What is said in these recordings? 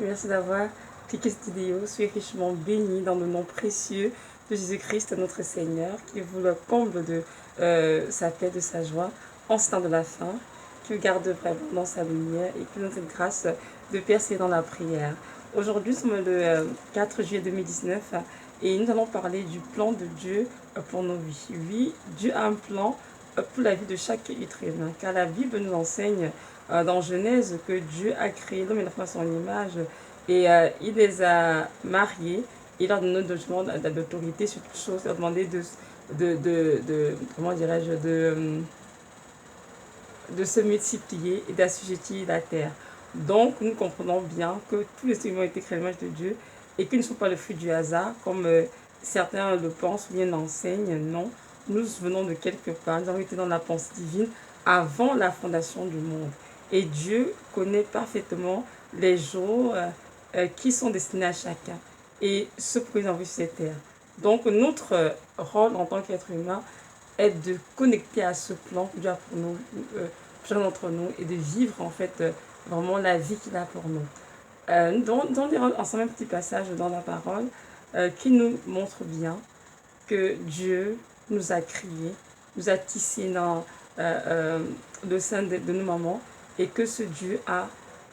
Merci d'avoir cliqué cette vidéo. Soyez richement bénis dans le nom précieux de Jésus-Christ, notre Seigneur, qui vous le comble de sa paix, de sa joie, en ce temps de la fin, qui vous garde vraiment dans sa lumière et qui nous donne cette grâce de persévérer dans la prière. Aujourd'hui, nous sommes le 4 juillet 2019 et nous allons parler du plan de Dieu pour nos vies. Oui, Dieu a un plan pour la vie de chaque être humain, car la Bible nous enseigne dans Genèse que Dieu a créé l'homme et la femme à son image et il les a mariés. Il leur donne d'autorité sur toutes choses, il leur demandait comment dirais-je, de se multiplier et d'assujettir la terre. Donc nous comprenons bien que tous les êtres humains ont été créés à l'image de Dieu et qu'ils ne sont pas le fruit du hasard comme certains le pensent ou bien l'enseignent. Non, nous venons de quelque part, nous avons été dans la pensée divine avant la fondation du monde. Et Dieu connaît parfaitement les jours qui sont destinés à chacun et ce pour qu'ils envoient sur cette terre. Donc notre rôle en tant qu'être humain est de connecter à ce plan que Dieu a pour nous, chacun d'entre nous, et de vivre en fait vraiment la vie qu'il a pour nous. Nous allons lire ensemble un petit passage dans la parole qui nous montre bien que Dieu nous a créés, nous a tissés dans le sein de nos mamans et que ce Dieu a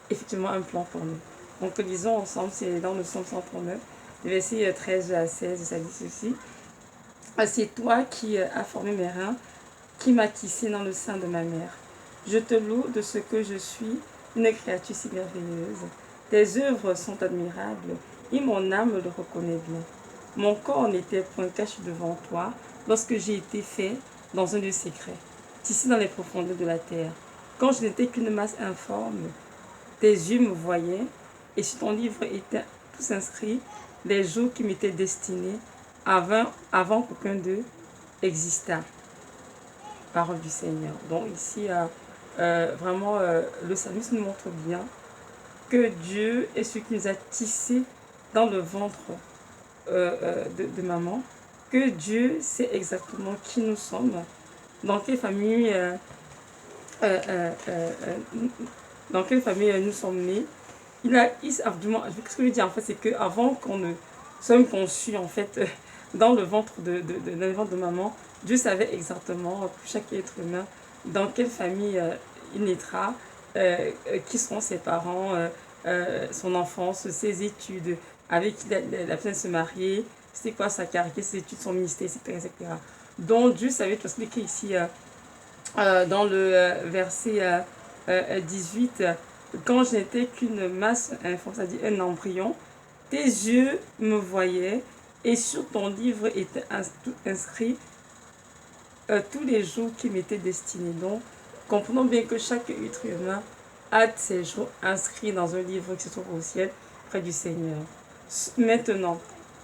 effectivement un plan pour nous. Donc lisons ensemble, c'est dans le Psaume 139, les versets 13 à 16, ça dit ceci. C'est toi qui as formé mes reins, qui m'as tissé dans le sein de ma mère. Je te loue de ce que je suis, une créature si merveilleuse. Tes œuvres sont admirables et mon âme le reconnaît bien. Mon corps n'était point caché devant toi lorsque j'ai été fait dans un lieu secret, tissé dans les profondeurs de la terre. Quand je n'étais qu'une masse informe, tes yeux me voyaient et sur ton livre étaient tous inscrits les jours qui m'étaient destinés avant qu'aucun d'eux existât. Parole du Seigneur. Donc ici, vraiment, le psalmiste nous montre bien que Dieu est celui qui nous a tissés dans le ventre de maman, que Dieu sait exactement qui nous sommes, dans quelle famille, nous sommes nés. Ce que je veux dire en fait, c'est qu'avant qu'on ne sommes conçus en fait dans le ventre de maman, Dieu savait exactement pour chaque être humain dans quelle famille il naîtra, qui seront ses parents, son enfance, ses études, avec qui la personne se marier, c'est quoi sa carrière, ses études, son ministère, etc. Donc Dieu savait tout expliquer ici dans le verset 18, quand je n'étais qu'une masse informe, c'est-à-dire un embryon, tes yeux me voyaient et sur ton livre étaient inscrits tous les jours qui m'étaient destinés. Donc, comprenons bien que chaque être humain a ses jours inscrits dans un livre qui se trouve au ciel, près du Seigneur. Maintenant,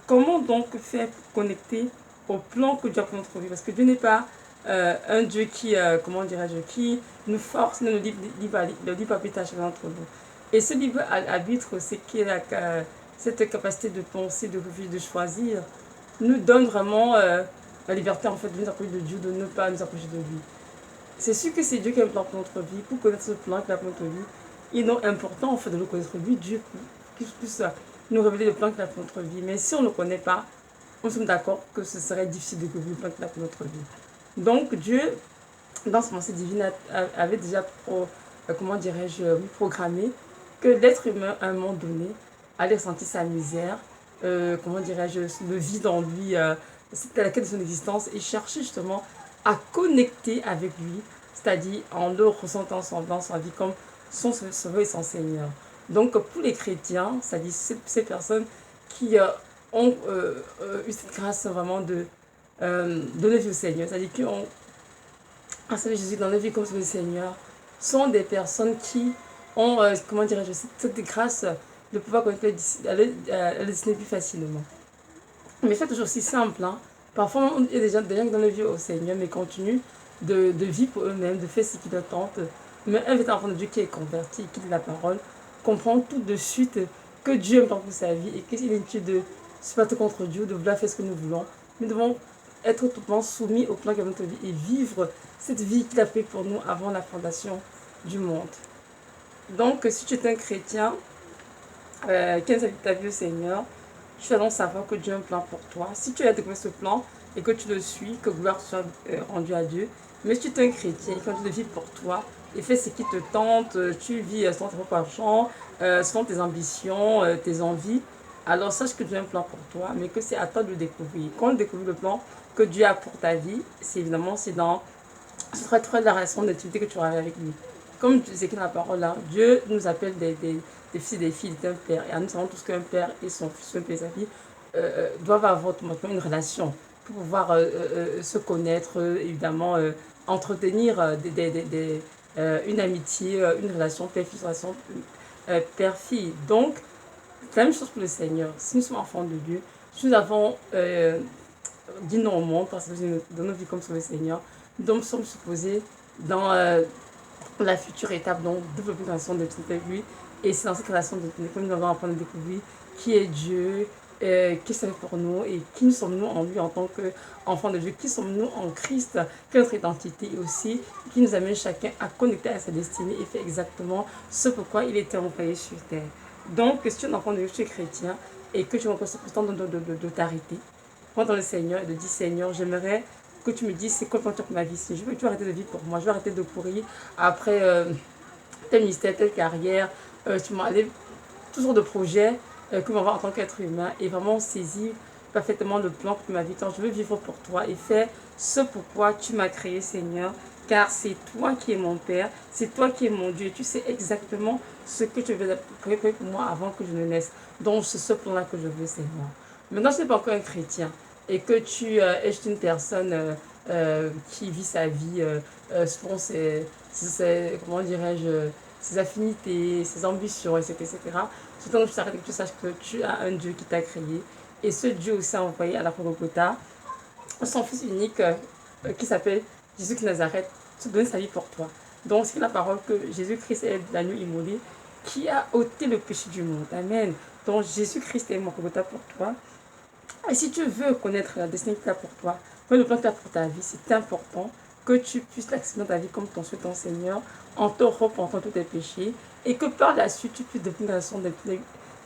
comment donc faire pour connecter au plan que Dieu a pour notre vie? Parce que Dieu n'est pas un Dieu qui, comment dirais-je, qui nous force, nous livre arbitre à chacun d'entre nous. Et ce libre arbitre, c'est qu'il a cette capacité de penser, de réfléchir, de choisir, nous donne vraiment la liberté en fait de nous approcher de Dieu, de ne pas nous approcher de lui. C'est sûr que c'est Dieu qui a un plan pour notre vie. Pour connaître ce plan qu'il a pour notre vie, il est donc important en fait de le connaître lui, Dieu, pour qu'il puisse nous révéler le plan qu'il a pour notre vie. Mais si on ne le connaît pas, on sommes d'accord que ce serait difficile de connaître le plan qu'il a pour notre vie. Donc Dieu, dans sa pensée divine, avait déjà comment dirais-je, programmé que l'être humain à un moment donné allait sentir sa misère, comment dirais-je, le vide en lui, c'était la quête de son existence et chercher justement à connecter avec lui, c'est-à-dire en le ressentant dans sa vie comme son sauveur et son Seigneur. Donc pour les chrétiens, c'est-à-dire ces personnes qui ont eu cette grâce vraiment de le vie au Seigneur, c'est-à-dire qui ont accepté Jésus dans leur vie comme le Seigneur, sont des personnes qui ont, comment dirais-je, cette grâce de pouvoir connaître la destinée plus facilement. Mais c'est toujours aussi simple. Hein. Parfois, il y a des gens qui donnent leur vie au Seigneur, mais continuent de vivre pour eux-mêmes, de faire ce qu'ils tentent. Mais un véritable enfant de Dieu qui est converti, qui lit la parole, comprend tout de suite que Dieu aime pour sa vie et qu'il est inutile de se battre contre Dieu, de vouloir faire ce que nous voulons. Nous devons être totalement soumis au plan de notre vie et vivre cette vie qu'il a fait pour nous avant la fondation du monde. Donc, si tu es un chrétien, 15 habite ta vie au Seigneur, tu vas donc savoir que Dieu a un plan pour toi. Si tu as découvert ce plan et que tu le suis, que gloire soit rendue à Dieu. Mais si tu es un chrétien et quand tu le vis pour toi et fais ce qui te tente, tu vis selon tes propres argent, selon tes ambitions, tes envies, alors sache que Dieu a un plan pour toi, mais que c'est à toi de le découvrir. Quand on découvre le plan que Dieu a pour ta vie, c'est évidemment, ce sera très la relation d'intimité que tu auras avec lui. Comme c'est écrit dans la parole là, Dieu nous appelle des fils et des filles d'un père. Et nous savons tous qu'un père et son fils, son père et sa fille, doivent avoir automatiquement une relation pour pouvoir se connaître, évidemment, entretenir une amitié, une relation père-fils, une relation père-fille. Donc, c'est la même chose pour le Seigneur. Si nous sommes enfants de Dieu, si nous avons dit non au monde parce que dans nos vies comme sur le Seigneur, nous sommes supposés dans la future étape, donc développer une relation de avec lui. Et c'est dans cette relation de que nous allons apprendre à découvrir qui est Dieu, qu'est-ce qu'il fait pour nous et qui nous sommes-nous en lui en tant qu'enfants de Dieu, qui sommes-nous en Christ, quelle est notre identité aussi, qui nous amène chacun à connecter à sa destinée et fait exactement ce pourquoi il était envoyé sur terre. Donc, si tu es un enfant de Dieu, tu es chrétien et que tu rencontres ce temps de t'arrêter, prends dans le Seigneur et de dire Seigneur, j'aimerais que tu me dises c'est quoi le pour ma vie. Je veux que tu arrêtes de vivre pour moi, je veux arrêter de courir après tel ministère, telle carrière, tu m'as allé toutes sortes de projets que l'on va en tant qu'être humain et vraiment saisir parfaitement le plan pour ma vie. Quand je veux vivre pour toi et faire ce pourquoi tu m'as créé, Seigneur, car c'est toi qui es mon Père, c'est toi qui es mon Dieu. Tu sais exactement ce que tu veux préparer pour moi avant que je ne naisse. Donc, c'est ce plan-là que je veux, Seigneur. Maintenant, je n'es pas encore un chrétien et que tu es une personne qui vit sa vie selon comment dirais-je, ses affinités, ses ambitions, etc. Surtout que tu saches que tu as un Dieu qui t'a créé. Et ce Dieu aussi a envoyé à la Golgotha son fils unique qui s'appelle Jésus de Nazareth, se donner sa vie pour toi. Donc c'est la parole que Jésus-Christ est l'agneau immolé qui a ôté le péché du monde. Amen. Donc Jésus-Christ est mon Golgotha pour toi. Et si tu veux connaître la destinée qu'il a pour toi, le plan qu'il a pour ta vie, c'est important que tu puisses l'accepter dans ta vie comme ton Dieu, ton Seigneur, en te repentant tous tes péchés, et que par la suite, tu puisses devenir une relation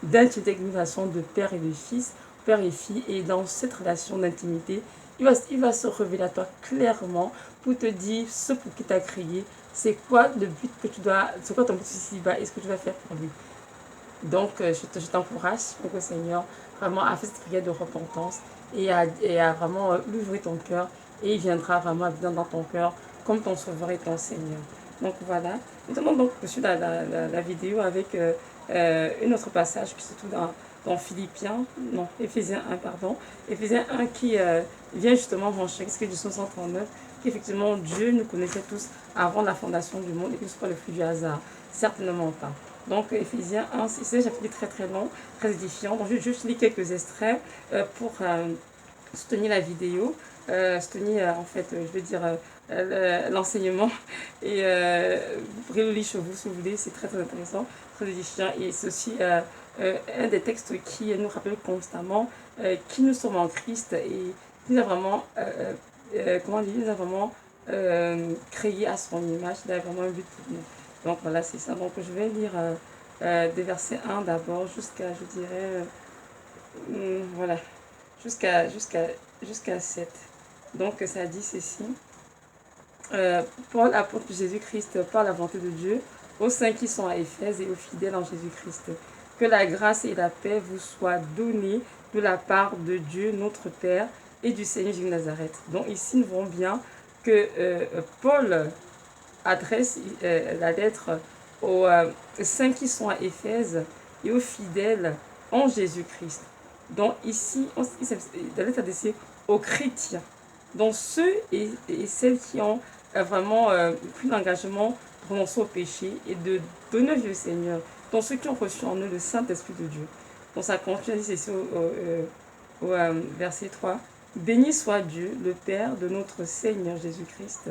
d'intimité, une relation de père et de fils, père et fille, et dans cette relation d'intimité, il va se révéler à toi clairement pour te dire ce pour qui t'a créé, c'est quoi le but que tu dois, c'est quoi ton but ici-bas et ce que tu vas faire pour lui. Donc, je t'encourage, pour le Seigneur, vraiment à faire cette prière de repentance et à vraiment lui ouvrir ton cœur. Et il viendra vraiment habiter dans ton cœur comme ton sauveur et ton Seigneur. Donc, voilà. Maintenant, donc, je suis la vidéo avec un autre passage qui se trouve dans Philippiens, non, Éphésiens 1, pardon. Éphésiens 1 qui vient justement mentionner ce que du 139, qu'effectivement Dieu nous connaissait tous avant la fondation du monde et que ce soit le fruit du hasard. Certainement pas. Donc, Éphésiens 1, c'est un chapitre très très long, très édifiant. Donc, je lis quelques extraits pour soutenir la vidéo, soutenir en fait, je veux dire, l'enseignement. Et vous pourrez le lire chez vous si vous voulez, c'est très très intéressant, très édifiant. Et c'est aussi un des textes qui nous rappelle constamment qui nous sommes en Christ et qui nous a vraiment, comment dire, nous a vraiment créé à son image, il a vraiment un but pour nous. Donc voilà, c'est ça. Donc je vais lire des versets 1 d'abord jusqu'à, je dirais, voilà, jusqu'à 7. Donc ça dit ceci. Paul, apôtre de Jésus-Christ, par la volonté de Dieu, aux saints qui sont à Éphèse et aux fidèles en Jésus-Christ. Que la grâce et la paix vous soient données de la part de Dieu, notre Père, et du Seigneur Jésus de Nazareth. Donc ici, nous voyons bien que Paul adresse la lettre aux saints qui sont à Éphèse et aux fidèles en Jésus-Christ. Donc ici, la lettre est adressée aux chrétiens. Donc ceux et celles qui ont vraiment pris l'engagement de renoncer au péché et de donner vie au Seigneur. Donc ceux qui ont reçu en eux le Saint-Esprit de Dieu. Donc ça continue ici au verset 3. Béni soit Dieu, le Père de notre Seigneur Jésus-Christ,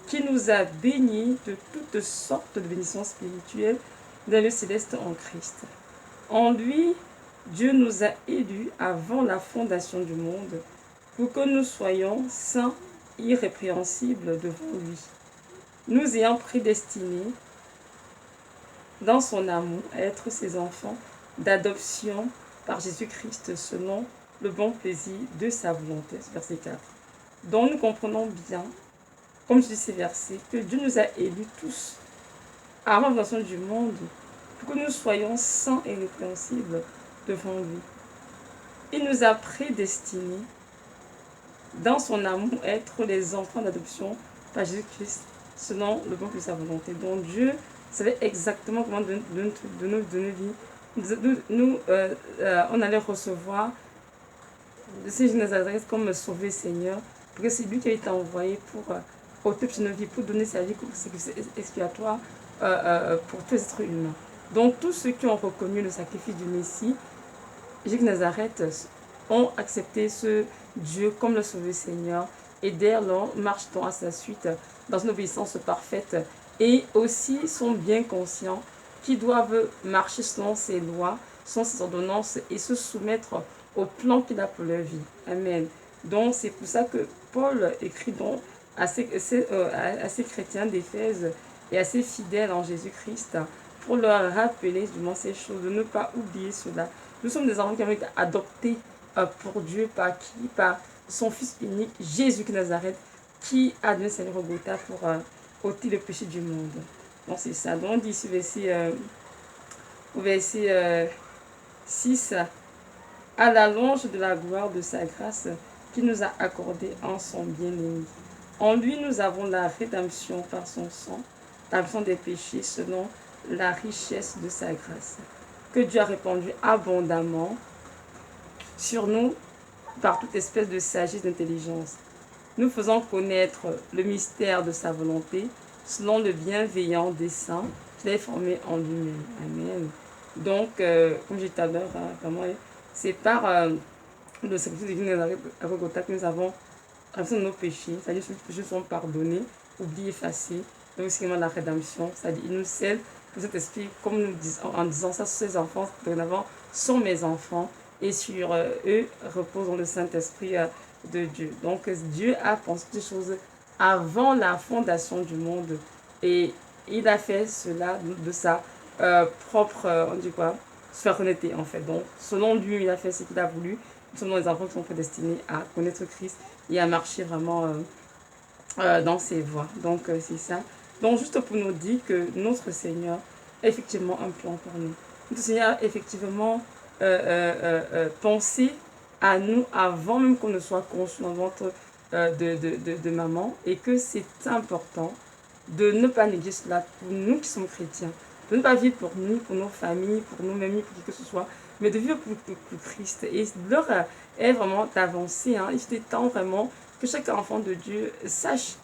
qui nous a bénis de toutes sortes de bénédictions spirituelles dans le céleste en Christ. En lui, Dieu nous a élus avant la fondation du monde pour que nous soyons saints, irrépréhensibles devant lui, nous ayant prédestinés dans son amour à être ses enfants d'adoption par Jésus-Christ selon le bon plaisir de sa volonté. Verset 4. Donc nous comprenons bien, comme je dis ces versets, que Dieu nous a élus tous avant la fondation du monde pour que nous soyons saints et répréhensibles devant lui. Il nous a prédestinés dans son amour être les enfants d'adoption par Jésus-Christ selon le bon plaisir de sa volonté. Donc Dieu savait exactement comment de nous donner vie. On allait recevoir le Seigneur de Nazareth comme sauvé Seigneur, parce que c'est lui qui a été envoyé pour ôter nos vies, pour donner sa vie comme sacrifice expiatoire pour tous les êtres humains. Donc tous ceux qui ont reconnu le sacrifice du Messie, Jésus de Nazareth, ont accepté ce Dieu comme le sauvé Seigneur, et dès lors marchent à sa suite dans une obéissance parfaite, et aussi sont bien conscients qu'ils doivent marcher selon ses lois, selon ses ordonnances, et se soumettre au plan qu'il a pour leur vie. Amen. Donc c'est pour ça que Paul écrit donc à ces chrétiens d'Éphèse et à ces fidèles en Jésus-Christ pour leur rappeler justement ces choses, de ne pas oublier cela. Nous sommes des enfants qui ont été adoptés pour Dieu par qui? Par son Fils unique, Jésus de Nazareth, qui a donné sa vie au Golgotha pour ôter le péché du monde. Donc c'est ça. Donc on dit ici au verset 6, à la louange de la gloire de sa grâce qu'il nous a accordée en son bien-aimé. En lui, nous avons la rédemption par son sang, la rédemption des péchés selon la richesse de sa grâce, que Dieu a répandu abondamment sur nous par toute espèce de sagesse et d'intelligence. Nous faisons connaître le mystère de sa volonté selon le bienveillant dessein qu'il a formé en lui-même. Amen. Donc, comme j'ai dit tout à l'heure, c'est par le sacrifice divin à Golgotha que nous avons rémission de nos péchés, c'est-à-dire que nos péchés sont pardonnés, oubliés, effacés. Donc, c'est vraiment la rédemption, c'est-à-dire qu'il nous scelle de cet esprit, comme nous disons, en disant ça, ces enfants, dorénavant, sont mes enfants, et sur eux repose le Saint-Esprit de Dieu. Donc, Dieu a pensé ces choses avant la fondation du monde, et il a fait cela de sa propre, on dit quoi, souveraineté en fait. Donc, selon lui, il a fait ce qu'il a voulu. Nous sommes les enfants qui sont prédestinés à connaître Christ et à marcher vraiment dans ses voies. Donc, c'est ça. Donc, juste pour nous dire que notre Seigneur a effectivement un plan pour nous. Notre Seigneur a effectivement pensé à nous avant même qu'on ne soit conçu dans le ventre de maman, et que c'est important de ne pas négliger cela pour nous qui sommes chrétiens. De ne pas vivre pour nous, pour nos familles, pour nous-mêmes, pour qui que ce soit, mais de vivre pour Christ. Et l'heure est vraiment d'avancer. Il était temps vraiment que chaque enfant de Dieu sache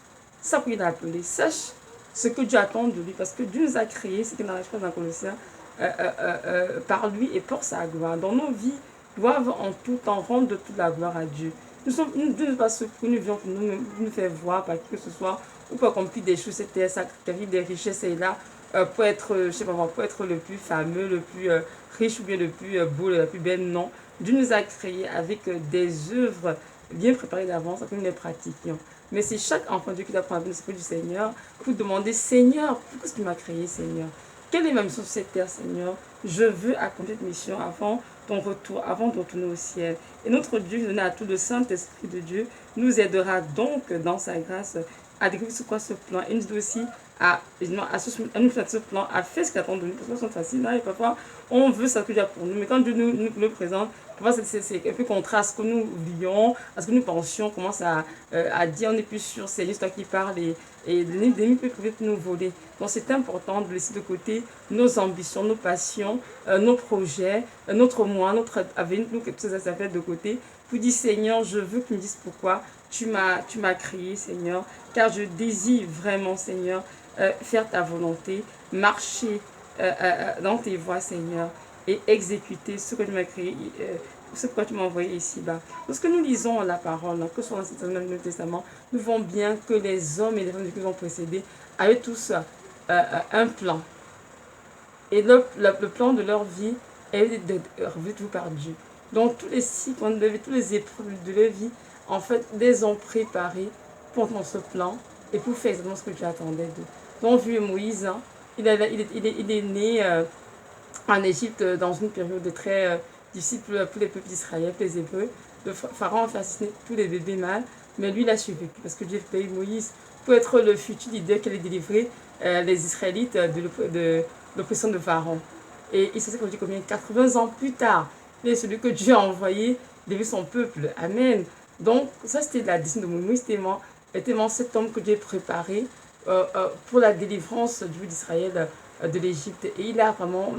ça qu'il a appelé, sache ce que Dieu attend de lui, parce que Dieu nous a créés, ce qui n'arrive pas dans Colossiens, par lui et pour sa gloire. Dans nos vies, doivent en tout temps rendre toute la gloire à Dieu. Dieu ne pas ce que nous vivons pour nous faire voir par qui que ce soit, ou pour accomplir des choses, c'était s'acquérir des richesses et là, pour être, je sais pas, pour être le plus fameux, le plus riche ou bien le plus beau, la plus belle. Non. Dieu nous a créés avec des œuvres bien préparées d'avance, afin que nous les pratiquions. Mais c'est chaque enfant de Dieu qui doit prendre l'esprit du Seigneur pour demander, Seigneur, pourquoi est-ce que tu m'as créé, Seigneur? Quelle est ma mission sur cette terre, Seigneur? Je veux accomplir cette mission avant ton retour, avant de retourner au ciel. Et notre Dieu, donné à tout le Saint-Esprit de Dieu, nous aidera donc dans sa grâce à découvrir ce quoi ce plan. Et nous dit aussi à nous faire ce plan, à faire ce qu'il attend de nous. Parce que c'est facile, et parfois on veut ça que Dieu a pour nous. Mais quand Dieu nous le présente, parfois c'est un peu contraire à ce que nous vivions, à ce que nous pensions, on commence à dire, on n'est plus sûr, c'est juste toi qui parles, et l'ennemi peut nous voler. Donc c'est important de laisser de côté nos ambitions, nos passions, nos projets, notre moi, notre avenir, toutes ces affaires de côté, pour dire, Seigneur, je veux que tu me dises pourquoi tu m'as créé, Seigneur, car je désire vraiment, Seigneur, faire ta volonté, marcher dans tes voies, Seigneur, et exécuter ce que tu m'as créé, ce que tu m'as envoyé ici-bas. Lorsque nous lisons la parole, que ce soit dans le Nouveau Testament, nous voyons bien que les hommes et les femmes qui nous ont précédés avaient tous un plan. Et le plan de leur vie est revêtu par Dieu. Donc tous les cycles, tous les épreuves de leur vie, en fait, les ont préparés pour ce plan et pour faire exactement ce que Dieu attendait d'eux. Donc, vu Moïse, il est né en Égypte dans une période très difficile pour les peuples d'Israël, pour les Hébreux. Le pharaon a fait assassiner tous les bébés mâles, mais lui, il a survécu parce que Dieu a payé Moïse pour être le futur leader qui allait délivrer les Israélites de l'oppression de Pharaon. Et il s'est produit combien 80 ans plus tard, il est celui que Dieu a envoyé délivrer son peuple. Amen. Donc, ça, c'était la destinée de Moïse, tellement cet homme que Dieu a préparé pour la délivrance du peuple d'Israël de l'Égypte. Et il a vraiment,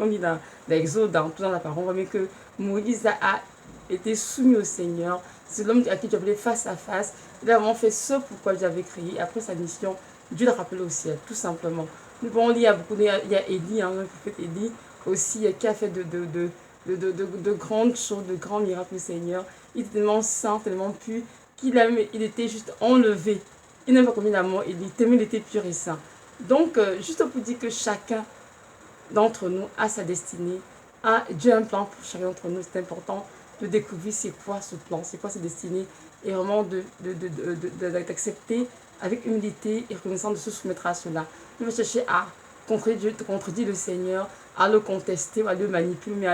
on dit dans l'Exode, dans la parole, on voit bien que Moïse a été soumis au Seigneur. C'est l'homme à qui Dieu appelait face à face. Il a vraiment fait ce pourquoi Dieu avait créé. Après sa mission, Dieu l'a rappelé au ciel, tout simplement. Nous pouvons lire beaucoup, il y a Élie, hein, le prophète Élie aussi, qui a fait de grandes choses, de grands miracles au Seigneur. Il était tellement saint, tellement pur, il était juste enlevé. Il n'a pas commis la mort, tellement il était pur et saint. Donc, juste pour dire que chacun d'entre nous a sa destinée, Dieu a un plan pour chacun d'entre nous. C'est important de découvrir c'est quoi ce plan, c'est quoi cette destinée, et vraiment d'accepter avec humilité et reconnaissance de se soumettre à cela. Ne pas chercher à contredire le Seigneur, à le contester, ou à le manipuler, mais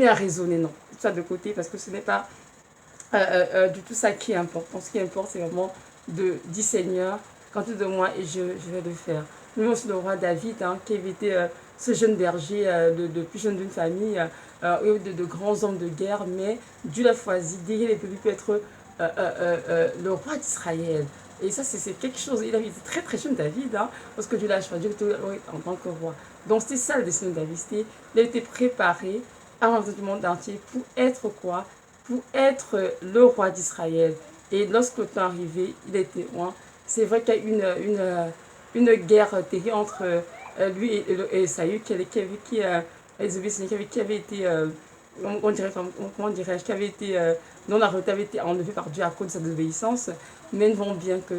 à raisonner, non. Tout ça de côté, parce que ce n'est pas du tout ça qui importe. Ce qui importe, c'est vraiment de dire Seigneur, quand tu es de moi et je vais le faire. Nous avons aussi le roi David, hein, qui avait été ce jeune berger, le plus jeune d'une famille, de grands hommes de guerre, mais Dieu l'a choisi, derrière les peuples, peut être le roi d'Israël. Et ça, c'est quelque chose. Il avait été très très jeune, David, hein, parce que Dieu l'a choisi en tant que roi. Donc c'était ça le destin de David. Il a été préparé avant le monde entier pour être quoi? Pour être le roi d'Israël. Et lorsque le temps arrivé, il était roi. C'est vrai qu'il y a eu une guerre terrible entre lui et Saül, qui avait été, comment dirais-je, qui avait été, dont la route avait été enlevée par Dieu à cause de sa désobéissance. Mais nous voyons bien que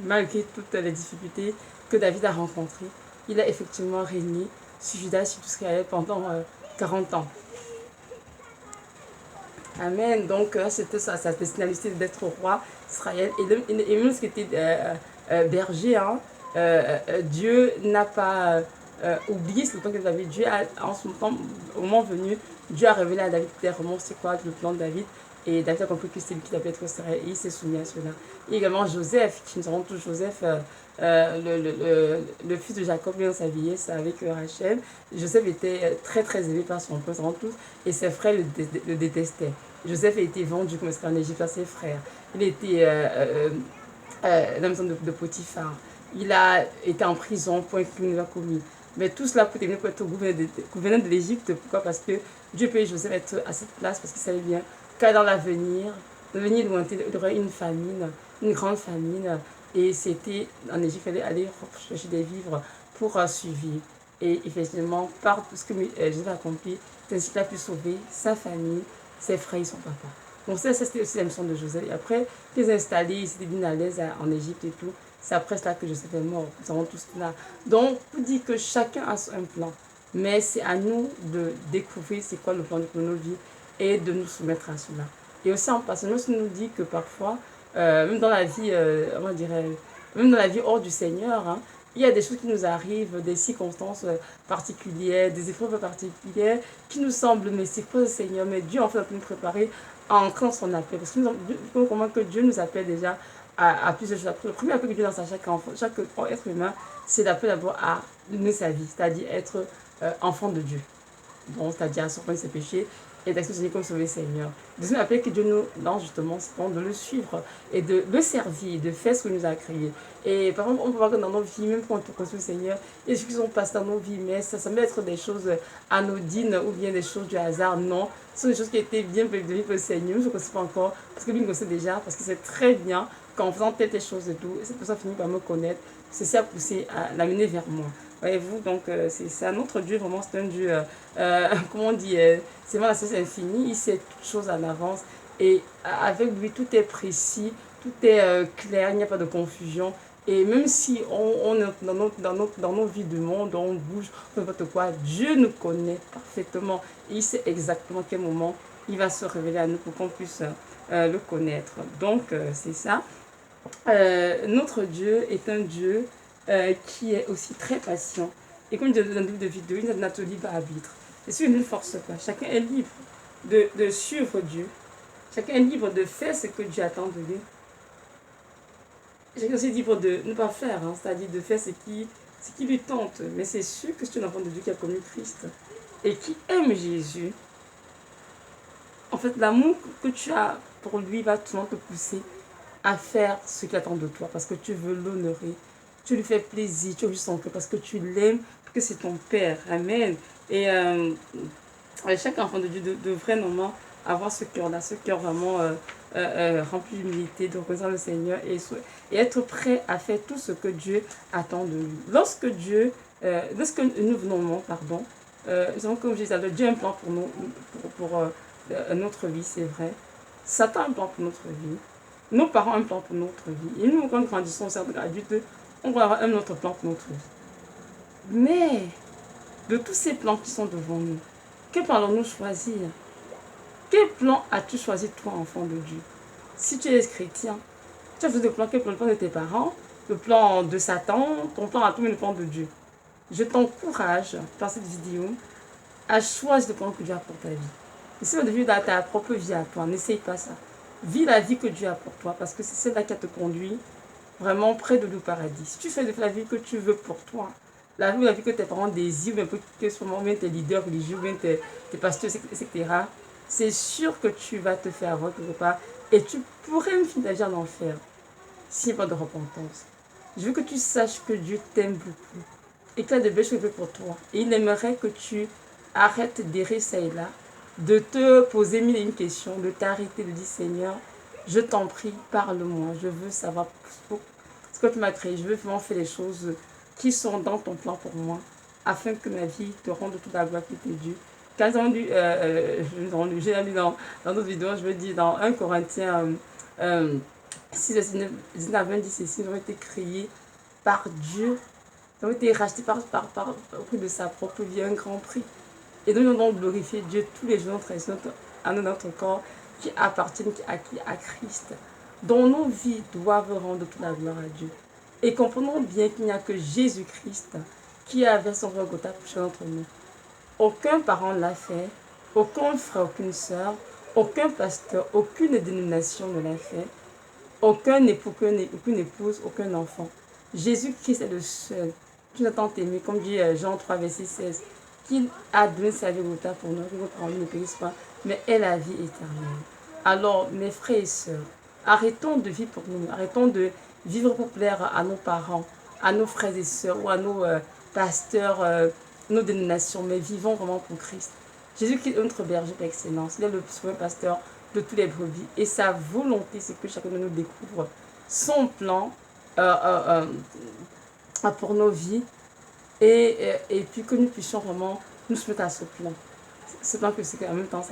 malgré toutes les difficultés que David a rencontrées, il a effectivement régné sur Juda, sur tout Israël pendant 40 ans. Amen. Donc, c'était sa destinalité d'être roi d'Israël. Et même ce qui était berger, hein, Dieu n'a pas oublié ce temps que David. Dieu a, en son temps, au moment venu, Dieu a révélé à David clairement c'est quoi le plan de David. Et David a compris que c'est lui qui devait être Israël. Et il s'est soumis à cela. Et également Joseph, qui nous avons tous Joseph, le fils de Jacob, bien sa vieillesse avec Rachel. Joseph était très très aimé par son père, tous, et ses frères le détestaient. Joseph a été vendu comme esclave en Égypte à ses frères. Il était dans la maison de Potiphar. Il a été en prison pour un crime qu'il a commis. Mais tout cela pour être gouverneur de l'Égypte. Pourquoi? Parce que Dieu payait Joseph être à cette place, parce qu'il savait bien qu'à dans l'avenir lointain, il y aurait une famine, une grande famine. Et c'était en Égypte, il fallait aller chercher des vivres pour survivre. Et effectivement, par tout ce que Joseph a accompli, c'est ainsi qu'il a pu sauver sa famille, ses frères et son papa. Donc ça c'était aussi la mission de Joseph. Et après, il s'est installé, il s'était bien à l'aise en Égypte et tout. C'est après cela que Joseph est mort. Nous avons tous cela. Donc, pour dire que chacun a un plan. Mais c'est à nous de découvrir c'est quoi le plan de nos vies et de nous soumettre à cela. Et aussi en passant, nous nous dit que parfois, même dans la vie, on dirait, même dans la vie hors du Seigneur, hein, il y a des choses qui nous arrivent, des circonstances particulières, des épreuves particulières qui nous semblent, mais c'est quoi le Seigneur? Mais Dieu en fait a pu nous préparer à entrer dans son appel. Parce que nous comment que Dieu nous appelle déjà à plusieurs choses. Le premier appel que Dieu lance à chaque enfant, chaque être humain, c'est d'appeler d'abord à donner sa vie, c'est-à-dire être enfant de Dieu. Donc, c'est-à-dire à surprendre ses péchés et d'accepter comme sauver le Seigneur. Le deuxième appel que Dieu nous lance justement, c'est de le suivre et de le servir, de faire ce qu'il nous a créé. Et par exemple, on peut voir que dans nos vies, même quand on construit le Seigneur, il y a des choses qui sont passées dans nos vies, mais ça semble être des choses anodines ou bien des choses du hasard. Non, ce sont des choses qui étaient bien prévues pour le Seigneur. Je ne connais pas encore parce que lui me connaît déjà, parce qu'il sait très bien qu'en faisant telle choses et tout, et cette personne finit par me connaître, c'est ça poussé à l'amener vers moi. Voyez-vous, donc c'est un autre Dieu, vraiment, c'est un Dieu, comment on dit, c'est vraiment la sagesse infinie, il sait toutes choses en avance, et avec lui, tout est précis, tout est clair, il n'y a pas de confusion, et même si on est dans nos vies du monde, on bouge, n'importe quoi, Dieu nous connaît parfaitement, et il sait exactement à quel moment il va se révéler à nous pour qu'on puisse le connaître. Donc, c'est ça. Notre Dieu est un Dieu qui est aussi très patient. Et comme je dis dans le livre de vidéo, il y a notre libre arbitre. Et si je ne force pas, chacun est libre de suivre Dieu. Chacun est libre de faire ce que Dieu attend de lui. Chacun est aussi libre de ne pas faire, hein, c'est-à-dire de faire ce qui lui tente. Mais c'est sûr que c'est un enfant de Dieu qui a connu Christ et qui aime Jésus. En fait, l'amour que tu as pour lui va toujours te pousser à faire ce qu'il attend de toi parce que tu veux l'honorer. Tu lui fais plaisir, tu veux son cœur parce que tu l'aimes, parce que c'est ton Père. Amen. Et chaque enfant de Dieu devrait normalement avoir ce cœur-là, ce cœur vraiment rempli d'humilité, de reconnaître le Seigneur et être prêt à faire tout ce que Dieu attend de lui. Lorsque nous venons, pardon, nous avons, comme je disais, Dieu a un plan pour nous, pour notre vie, c'est vrai. Satan a un plan pour notre vie. Nos parents ont un plan pour notre vie. Et nous, quand nous grandissons au cercle adulte, on va avoir un autre plan pour notre vie. Mais, de tous ces plans qui sont devant nous, quel plan allons-nous choisir? Quel plan as-tu choisi, toi, enfant de Dieu? Si tu es chrétien, tu as choisi le plan, quel plan? Le plan de tes parents, le plan de Satan, ton plan à tout, mais le plan de Dieu. Je t'encourage, par cette vidéo, à choisir le plan que Dieu a pour ta vie. Et si tu as ta propre vie à toi, n'essaye pas ça. Vis la vie que Dieu a pour toi, parce que c'est celle-là qui te conduit vraiment près de le paradis. Si tu fais de la vie que tu veux pour toi, la vie que tes parents désirent, ou que ce soit tes leaders religieux, ou tes pasteurs, etc., c'est sûr que tu vas te faire avoir quelque part et tu pourrais me finir d'agir en enfer s'il n'y a pas de repentance. Je veux que tu saches que Dieu t'aime beaucoup et qu'il a de belles choses pour toi. Et il aimerait que tu arrêtes d'errer ça et là, de te poser mille et une questions, de t'arrêter, de dire Seigneur, je t'en prie, parle-moi, je veux savoir ce que tu m'as créé, je veux vraiment faire les choses qui sont dans ton plan pour moi, afin que ma vie te rende toute la gloire qui t'est due. Quand j'ai lu dans d'autres vidéos, je veux dire dans 1 Corinthiens 6, 19, 20, dit ceci, ils ont été créés par Dieu, ils ont été rachetés au prix de sa propre vie, un grand prix. Et nous allons glorifier Dieu tous les jours à notre corps qui appartiennent à Christ, dont nos vies doivent rendre toute la gloire à Dieu. Et comprenons bien qu'il n'y a que Jésus-Christ qui a versé son Golgotha pour chacun d'entre nous. Aucun parent l'a fait, aucun frère, aucune sœur, aucun pasteur, aucune dénomination ne l'a fait, aucun époux, aucune épouse, aucun enfant. Jésus-Christ est le seul qui nous a tant aimé, comme dit Jean 3, verset 16, qu'il a donné sa vie pour nous, que nos parents ne périssent pas, mais est la vie éternelle. Alors, mes frères et sœurs, arrêtons de vivre pour nous, arrêtons de vivre pour plaire à nos parents, à nos frères et sœurs ou à nos pasteurs, nos dénominations, mais vivons vraiment pour Christ. Jésus qui est notre berger par excellence, il est le souverain pasteur de tous les brebis. Et sa volonté, c'est que chacun de nous découvre son plan pour nos vies et puis que nous puissions vraiment nous soumettre à ce plan. Ce plan que c'est en même temps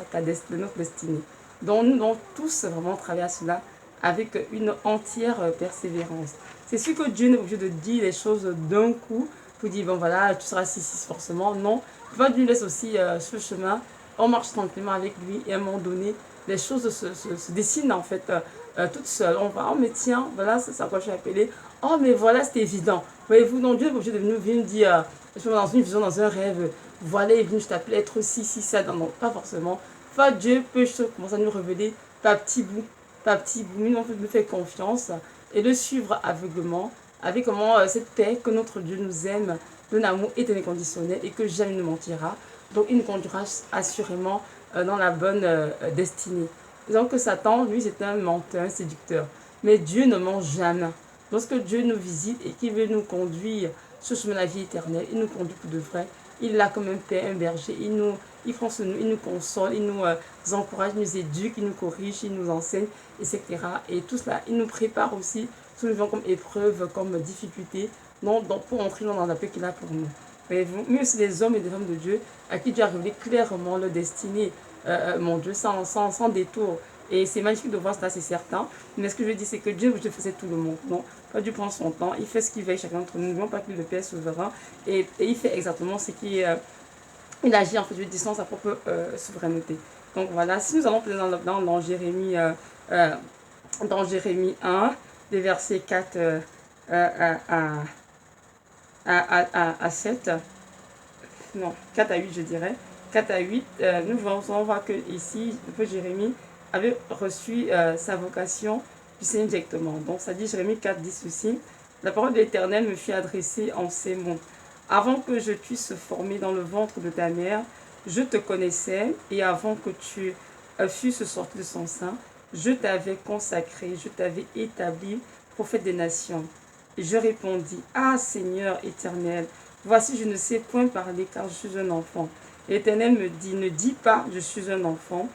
notre destinée. Donc nous devons tous vraiment travailler à cela avec une entière persévérance. C'est sûr que Dieu n'est pas obligé de dire les choses d'un coup pour dire bon voilà tu seras si forcément. Non, Dieu nous laisse aussi ce chemin. On marche tranquillement avec lui et à un moment donné les choses se dessinent en fait toutes seules. On va, oh mais tiens, voilà, c'est ça quoi je suis appelée. Oh mais voilà, c'est évident. Voyez-vous, donc Dieu est obligé de venir dire, je suis dans une vision, dans un rêve, voilà, il est venu, je t'appelais être ci, ça, non, pas forcément. Enfin, Dieu peut commencer à nous révéler par petits bouts, nous on peut nous faire confiance et le suivre aveuglement, avec comment cette paix que notre Dieu nous aime, d'un amour éternel conditionnel et que jamais ne mentira. Donc il nous conduira assurément dans la bonne destinée. Disons que Satan, lui, c'est un menteur, un séducteur. Mais Dieu ne ment jamais. Lorsque Dieu nous visite et qu'il veut nous conduire sur le chemin de la vie éternelle, il nous conduit pour de vrai. Il a comme un père, un berger. Il prend sur nous, il nous console, il nous encourage, il nous éduque, il nous corrige, il nous enseigne, etc. Et tout cela, il nous prépare aussi, souvent comme épreuve, comme difficulté, pour entrer dans la paix qu'il a pour nous. Mais aussi les hommes et les femmes de Dieu à qui Dieu a révélé clairement leur destinée, mon Dieu, sans détour. Et c'est magnifique de voir ça, c'est certain. Mais ce que je dis, c'est que Dieu faisait tout le monde. Non, pas Dieu prend son temps, il fait ce qu'il veut chacun d'entre nous. Non pas qu'il le Père souverain. Et il fait exactement ce qui il agit en fait, je dis, sans sa propre souveraineté. Donc voilà, si nous allons dans Jérémie, dans Jérémie 1, des versets 4 à 7. non, 4 à 8 je dirais. 4 à 8, nous allons voir que ici, le prophète Jérémie avait reçu sa vocation du Seigneur directement. Donc ça dit Jérémie 4, 10 aussi. La parole de l'Éternel me fut adressée en ces mots. Avant que je t'eusse formé dans le ventre de ta mère, je te connaissais, et avant que tu fusses sorti de son sein, je t'avais consacré, je t'avais établi prophète des nations. Et je répondis, ah Seigneur éternel, voici je ne sais point parler car je suis un enfant. L'Éternel me dit, ne dis pas je suis un enfant,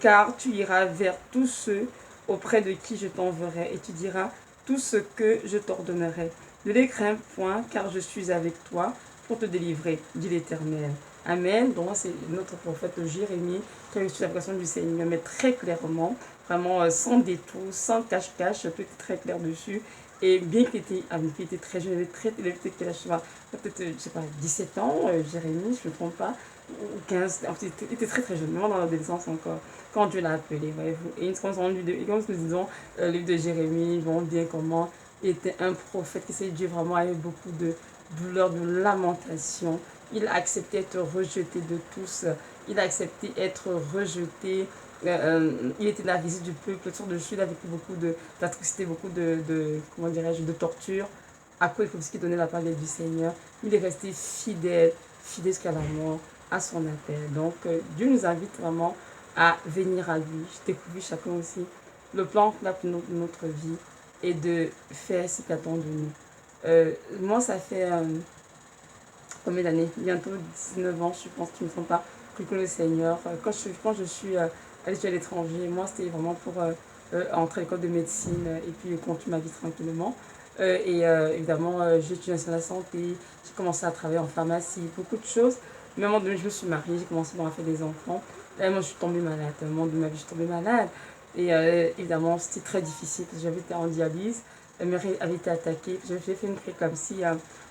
car tu iras vers tous ceux auprès de qui je t'enverrai, et tu diras tout ce que je t'ordonnerai. Ne les crains point, car je suis avec toi pour te délivrer, dit l'Éternel. Amen. Donc c'est notre prophète Jérémie qui a reçu la vocation du Seigneur, mais très clairement, vraiment sans détour, sans cache-cache, tout était très clair dessus. Et bien qu'il était très jeune, il avait peut-être, je sais pas, 17 ans, Jérémie, je ne me trompe pas, ou 15, en fait, il était très très jeune, vraiment dans l'adolescence encore, quand Dieu l'a appelé, voyez-vous. Et comme nous disons, le livre de Jérémie, bon, bien comment, il était un prophète qui s'est Dieu vraiment avec beaucoup de douleur, de lamentation. Il a accepté d'être rejeté de tous, il a accepté d'être rejeté. Il était dans la visite du peuple, autour de lui, il a vécu beaucoup d'atrocités, beaucoup comment dirais-je, de torture, à cause de ce qu'il donnait la parole du Seigneur. Il est resté fidèle, fidèle jusqu'à la mort, à son appel. Donc, Dieu nous invite vraiment à venir à lui. Je découvre chacun aussi le plan qu'il a pour notre vie et de faire ce qu'il attend de nous. Moi, ça fait combien d'années? Bientôt 19 ans, je pense, qui ne sont pas que le Seigneur. Quand je suis allée à l'étranger, moi, c'était vraiment pour entrer à l'école de médecine et puis continuer ma vie tranquillement. Évidemment, j'ai étudié sur la santé, j'ai commencé à travailler en pharmacie, beaucoup de choses. Mais à un moment donné, je me suis mariée, j'ai commencé à faire des enfants. Et moi, je suis tombée malade. À un moment de ma vie, je suis tombée malade. Et évidemment, c'était très difficile parce que j'avais été en dialyse. Elle avait été attaquée. J'avais fait une préclampsie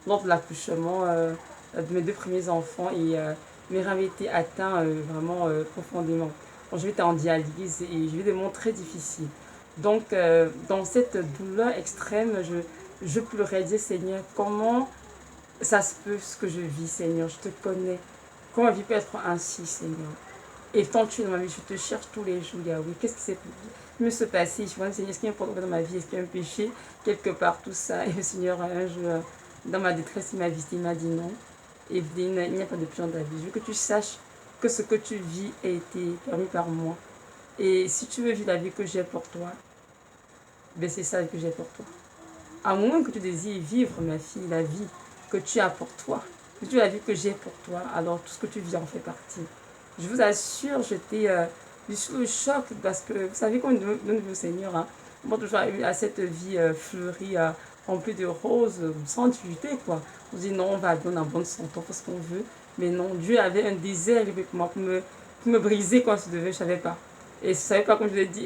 lors de l'accouchement de mes deux premiers enfants. Et mes reins avaient été atteints vraiment profondément. Donc, j'avais été en dialyse et j'ai eu des moments très difficiles. Donc, dans cette douleur extrême, je pleurais, disais, Seigneur, comment ça se peut ce que je vis, Seigneur, je te connais. Comment ma vie peut être ainsi, Seigneur? Et tant tu es dans ma vie, je te cherche tous les jours, Yahweh. Qu'est-ce qui s'est se passer? Je me dis, Seigneur, est-ce qu'il y a un problème dans ma vie? Est-ce qu'il y a un péché quelque part, tout ça? Et le Seigneur, un jour, dans ma détresse, il m'a visité, il m'a dit non. Evelyne, il n'y a pas de péché dans ta vie. Je veux que tu saches que ce que tu vis a été permis par moi. Et si tu veux vivre la vie que j'ai pour toi, ben c'est ça que j'ai pour toi. À moins que tu désires vivre, ma fille, la vie que tu as pour toi, que tu as la vie que j'ai pour toi, alors tout ce que tu vis en fait partie. Je vous assure, j'étais sous le choc parce que vous savez qu'on nous veut Seigneur, hein, moi toujours eu à cette vie fleurie, remplie de roses, sans difficulté quoi. On dit non, on va donner en bonne santé, on fait ce qu'on veut. Mais non, Dieu avait un désert avec moi pour me briser quand je devais, je ne savais pas. Et je ne savais pas comme je l'ai dit.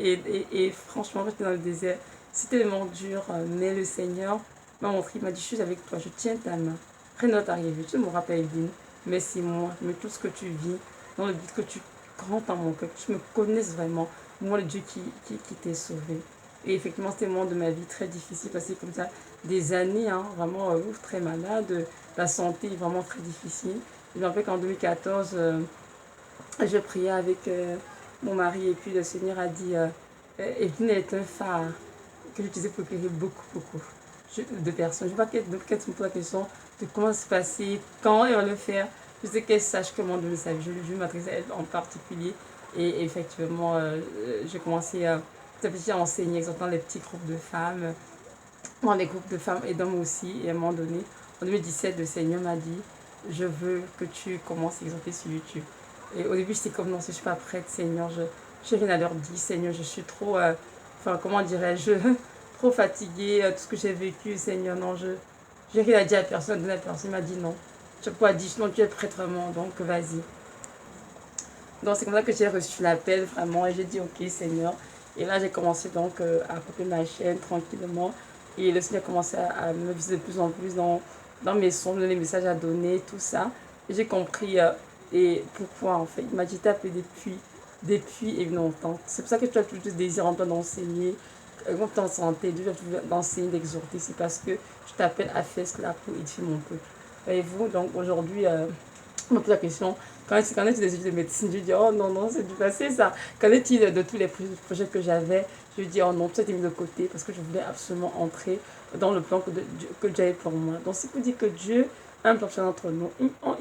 Et franchement, j'étais dans le désert. C'était tellement dur, mais le Seigneur m'a montré, il m'a dit, je suis avec toi, je tiens ta main. Rien ne t'arriver. Tu me rappelles, Evelyne, mais c'est moi, mais tout ce que tu vis, dans le but que tu rentres dans mon cœur, que tu me connaisses vraiment, moi, le Dieu qui t'est sauvé. Et effectivement, c'était un moment de ma vie très difficile, passé comme ça des années, hein, vraiment très malade, la santé est vraiment très difficile. Je me rappelle qu'en 2014, je priais avec mon mari et puis le Seigneur a dit, Evelyne est un phare que j'utilisais pour éclairer beaucoup de personnes. Je ne sais pas qu'elle me pose la question de comment se passer, quand elle va le faire. Je sais qu'elle sache comment donner sa vie. Je m'adresser à elle en particulier. Et effectivement, j'ai commencé à enseigner, exhortant les petits groupes de femmes, dans les groupes de femmes et d'hommes aussi. Et à un moment donné, en 2017, le Seigneur m'a dit, je veux que tu commences à exhorter sur YouTube. Et au début, j'étais comme, non, je ne suis pas prête, Seigneur. Je n'ai rien à leur dire, Seigneur. Je suis trop, comment dirais-je, trop fatiguée, tout ce que j'ai vécu, Seigneur. Non, j'ai rien à dire à personne. La personne m'a dit non. Je n'ai pas dit, non, tu es prête vraiment, donc vas-y. Donc c'est comme ça que j'ai reçu l'appel vraiment et j'ai dit ok Seigneur. Et là j'ai commencé donc à couper ma chaîne tranquillement. Et le Seigneur a commencé à me viser de plus en plus dans mes sons, les messages à donner, tout ça. Et j'ai compris et pourquoi en fait. Il m'a dit t'appeler depuis et longtemps. C'est pour ça que tu as tout le désir en toi d'enseigner, quand tu es en santé, d'enseigner, d'exhorter. C'est parce que je t'appelle à faire ce que la peau édifie mon peuple. Voyez-vous, donc aujourd'hui, Je me pose la question, qu'en est-il des études de médecine? Je dis, oh non, non, c'est du passé ça. Qu'en est-il de tous les projets que j'avais? Je dis, oh non, tout ça a été mis de côté parce que je voulais absolument entrer dans le plan que Dieu avait pour moi. Donc, si vous dites que Dieu a un plan entre nous,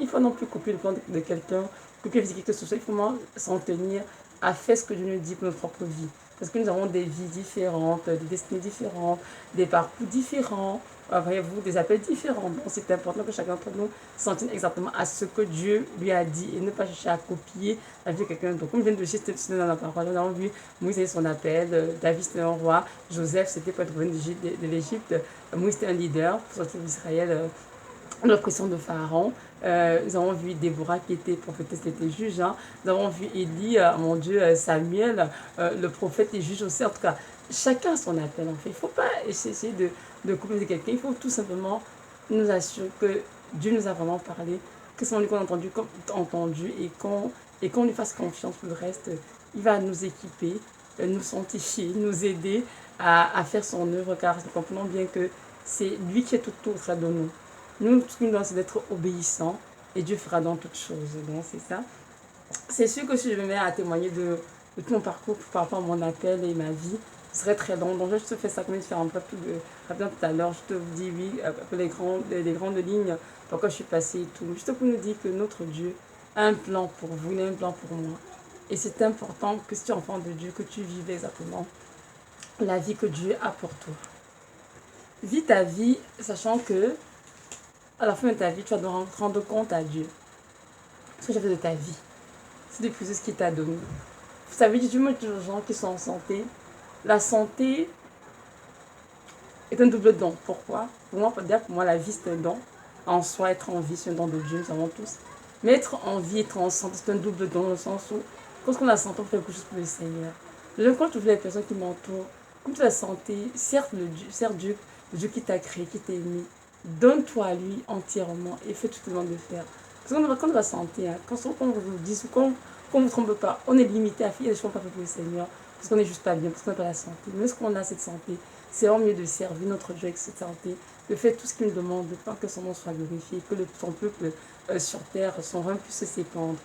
il faut non plus copier le plan de quelqu'un, copier quelque chose, il faut s'en tenir à faire ce que Dieu nous dit pour notre propre vie. Parce que nous avons des vies différentes, des destinées différentes, des parcours différents, voyez-vous, des appels différents. Donc c'est important que chacun d'entre nous s'en tienne exactement à ce que Dieu lui a dit et ne pas chercher à copier la vie de quelqu'un d'autre. Comme je viens de citer dans la parole, nous avons vu Moïse avait son appel, David c'était un roi, Joseph c'était pour être revenu de l'Égypte, Moïse était un leader pour sortir d'Israël l'oppression de Pharaon. Nous avons vu Déborah qui était prophétesse, qui était juge. Hein. Nous avons vu Élie, mon Dieu, Samuel, le prophète et juge aussi. En tout cas, chacun a son appel en fait. Il ne faut pas essayer de couper quelqu'un. Il faut tout simplement nous assurer que Dieu nous a vraiment parlé, que c'est lui qu'on a entendu et qu'on lui fasse confiance pour le reste. Il va nous équiper, nous sanctifier, nous aider à faire son œuvre car nous comprenons bien que c'est lui qui est tout autre de nous. Nous, ce qui nous doit, c'est d'être obéissants et Dieu fera dans toutes choses. Donc, c'est ça. C'est sûr que si je me mets à témoigner de tout mon parcours par rapport à mon appel et ma vie, ce serait très long. Donc, je te fais ça comme je fais un peu rapidement tout à l'heure. Je te dis, oui, les grandes lignes, pourquoi je suis passée et tout. Juste pour nous dire que notre Dieu a un plan pour vous, il a un plan pour moi. Et c'est important que si tu es enfant de Dieu, que tu vives exactement la vie que Dieu a pour toi. Vis ta vie, sachant que à la fin de ta vie, tu vas devoir rendre compte à Dieu ce que tu as fait de ta vie. C'est d'épouser ce qu'il t'a donné. Vous savez, Dieu me dit aux gens qui sont en santé. La santé est un double don. Pourquoi? Pour moi, la vie, c'est un don. En soi, être en vie, c'est un don de Dieu, nous savons tous. Mais être en vie, être en santé, c'est un double don, dans le sens où, quand on a la santé, on fait quelque chose pour le Seigneur. Quand je vois les personnes qui m'entourent, comme tu as la santé, certes, Dieu, le Dieu qui t'a créé, qui t'a aimé, donne-toi à lui entièrement et fais tout ce que tu demandes de faire. Parce que quand on va santé, hein, quand on vous dit, qu'on ne vous trompe pas, on est limité à faire des choses pas faites pour le Seigneur, parce qu'on n'est juste pas bien, parce qu'on n'a pas la santé. Mais est-ce qu'on a cette santé? C'est vraiment mieux de servir notre Dieu avec cette santé, de faire tout ce qu'il nous demande, de faire que son nom soit glorifié, que son peuple sur terre, son règne puisse s'épandre.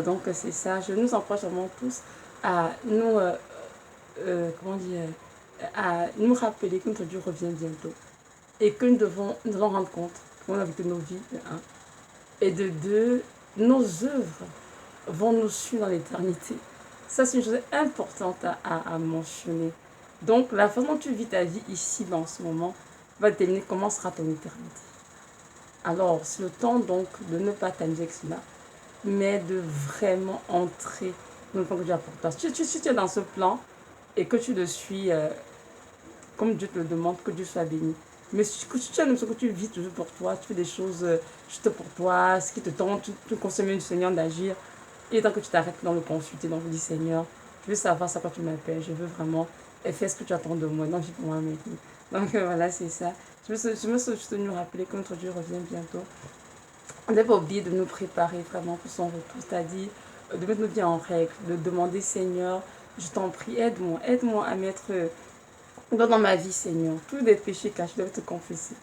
Donc c'est ça, je nous encourage vraiment tous à nous, à nous rappeler que notre Dieu revient bientôt. Et que nous devons rendre compte, qu'on a vécu nos vies, de un. Et de deux, nos œuvres vont nous suivre dans l'éternité. Ça, c'est une chose importante à mentionner. Donc, la façon dont tu vis ta vie ici, en ce moment, va déterminer comment sera ton éternité. Alors, c'est le temps donc de ne pas t'amuser avec cela, mais de vraiment entrer dans le plan que Dieu a pour toi. Si tu es dans ce plan et que tu le suis comme Dieu te le demande, que Dieu soit béni. Mais si tu as l'impression que tu vis toujours pour toi, tu fais des choses juste pour toi, ce qui te tente, tu consommes du Seigneur d'agir, et tant que tu t'arrêtes dans le consulter, donc tu dis Seigneur, je veux savoir ça quand tu m'appelles, je veux vraiment faire ce que tu attends de moi, donc vis pour moi maintenant. Donc voilà, c'est ça. Je me suis juste nous rappeler que notre Dieu revient bientôt. On n'a pas oublié de nous préparer vraiment pour son retour, c'est-à-dire de mettre nos vies en règle, de demander Seigneur, je t'en prie, aide-moi à mettre dans ma vie, Seigneur, tous les péchés cachés doivent être confessés.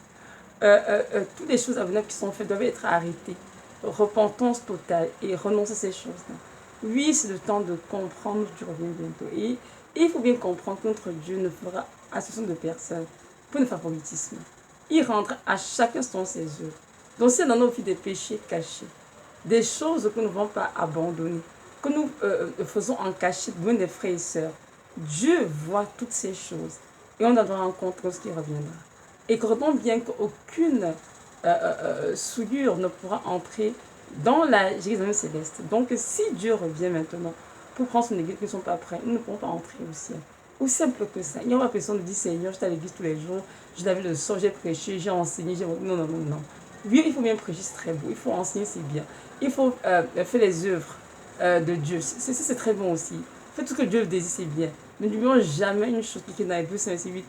Toutes les choses à venir qui sont faites doivent être arrêtées. Repentance totale et renoncer à ces choses-là. Oui, c'est le temps de comprendre que tu reviens bientôt. Et il faut bien comprendre que notre Dieu ne fera association de personnes pour le favoritisme. Il rendra à chacun selon ses œuvres. Donc, s'il y a dans nos vies des péchés cachés, des choses que nous ne devons pas abandonner, que nous faisons en cachette, loin des frères et sœurs, Dieu voit toutes ces choses. Et on doit rencontrer ce qui reviendra. Et comprenons bien qu'aucune souillure ne pourra entrer dans la Jérusalem céleste. Donc si Dieu revient maintenant pour prendre son église qui ne sont pas prêts, nous ne pourrons pas entrer au ciel. Aussi simple que ça. Il n'y a pas personne qui dit Seigneur, j'étais à l'église tous les jours, je l'avais le sort, j'ai prêché, j'ai enseigné, j'ai... Non, non, non, non. Oui, il faut bien prêcher, c'est très beau. Il faut enseigner, c'est bien. Il faut faire les œuvres de Dieu. C'est très bon aussi. Faites tout ce que Dieu désire, c'est bien. Ne n'oublions jamais une chose qui est dans les Hébreux 5:8.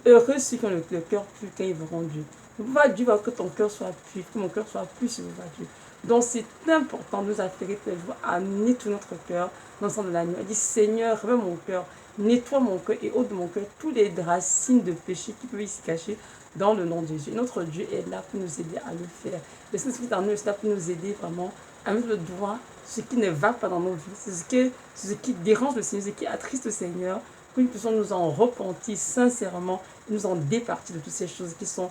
Heureux ceux qui ont le cœur pur quand ils verront Dieu. Ne peux pas Dieu va que ton cœur soit pur, que mon cœur soit pur si vous voyez Dieu. Donc c'est important de nous affairer tous les jours à nettoyer notre cœur dans le sens de la nuit. Elle dit Seigneur, réveille mon cœur, nettoie mon cœur et ôte de mon cœur toutes les racines de péché qui peuvent s'y cacher dans le nom de Jésus. Et notre Dieu est là pour nous aider à le faire. Le Saint-Esprit en nous est là pour nous aider vraiment à mettre le doigt sur ce qui ne va pas dans nos vies, c'est ce qui dérange le Seigneur, ce qui attriste le Seigneur, que nous puissions nous en repentir sincèrement, nous en départir de toutes ces choses qui sont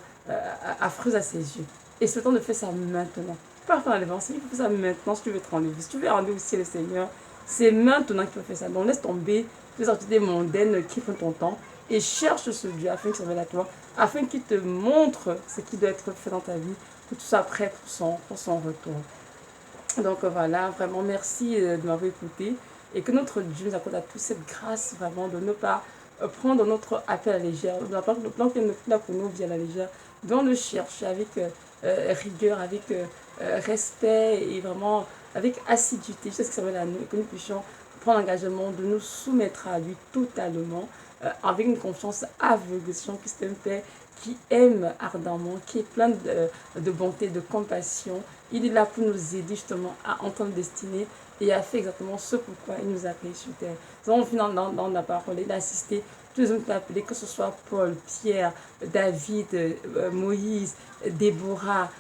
affreuses à ses yeux. Et c'est le temps de faire ça maintenant. Pas faire l'avance, il faut faire ça maintenant si tu veux te rendre. Si tu veux rendre aussi le Seigneur, c'est maintenant qu'il faut faire ça. Donc laisse tomber les activités mondaines qui prennent ton temps et cherche ce Dieu afin qu'il se révèle à toi, afin qu'il te montre ce qui doit être fait dans ta vie, que tu sois prêt pour son retour. Donc voilà, vraiment merci de m'avoir écouté et que notre Dieu nous accorde à tous cette grâce vraiment de ne pas prendre notre appel à la légère, le plan qu'il a pour nous via la légère, de le chercher avec rigueur, avec respect et vraiment avec assiduité, jusqu'à ce que ça va à nous et que nous puissions prendre l'engagement de nous soumettre à lui totalement, avec une confiance aveugle, sachant que c'est un Père qui aime ardemment, qui est plein de bonté, de compassion. Il est là pour nous aider justement à entendre destinée et à faire exactement ce pourquoi il nous a créés sur terre. Nous avons vu dans la parole, il a assisté tous les hommes qui appelés, que ce soit Paul, Pierre, David, Moïse, Déborah,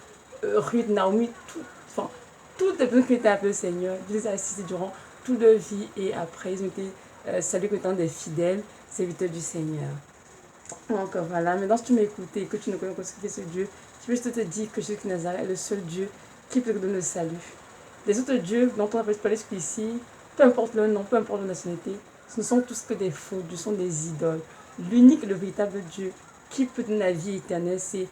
Ruth, Naomi, toutes les personnes qui étaient appelées Seigneur, il les a assistés durant toute leur vie et après ils ont été salués comme étant des fidèles serviteurs du Seigneur. Donc voilà, maintenant si tu m'écoutes et que tu ne connais pas ce que fait ce Dieu, je veux juste te dire que Jésus de Nazareth est le seul Dieu qui peut te donner le salut. Les autres dieux dont on a parlé jusqu'ici, peu importe leur nom, peu importe leur nationalité, ce ne sont tous que des faux dieux, ce sont des idoles. L'unique et le véritable Dieu qui peut te donner la vie éternelle, c'est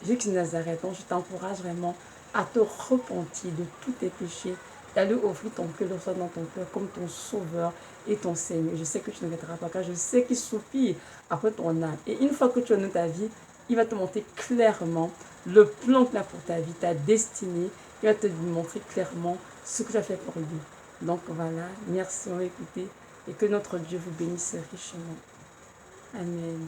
Jésus de Nazareth. Donc je t'encourage vraiment à te repentir de tous tes péchés, d'aller offrir ton cœur, le recevoir dans ton cœur comme ton sauveur et ton Seigneur. Je sais que tu ne regretteras pas, car je sais qu'il soupire après ton âme. Et une fois que tu as donné ta vie, il va te montrer clairement le plan qu'il a pour ta vie, ta destinée. Il va te montrer clairement ce que tu as fait pour lui. Donc voilà, merci d'avoir écouté et que notre Dieu vous bénisse richement. Amen.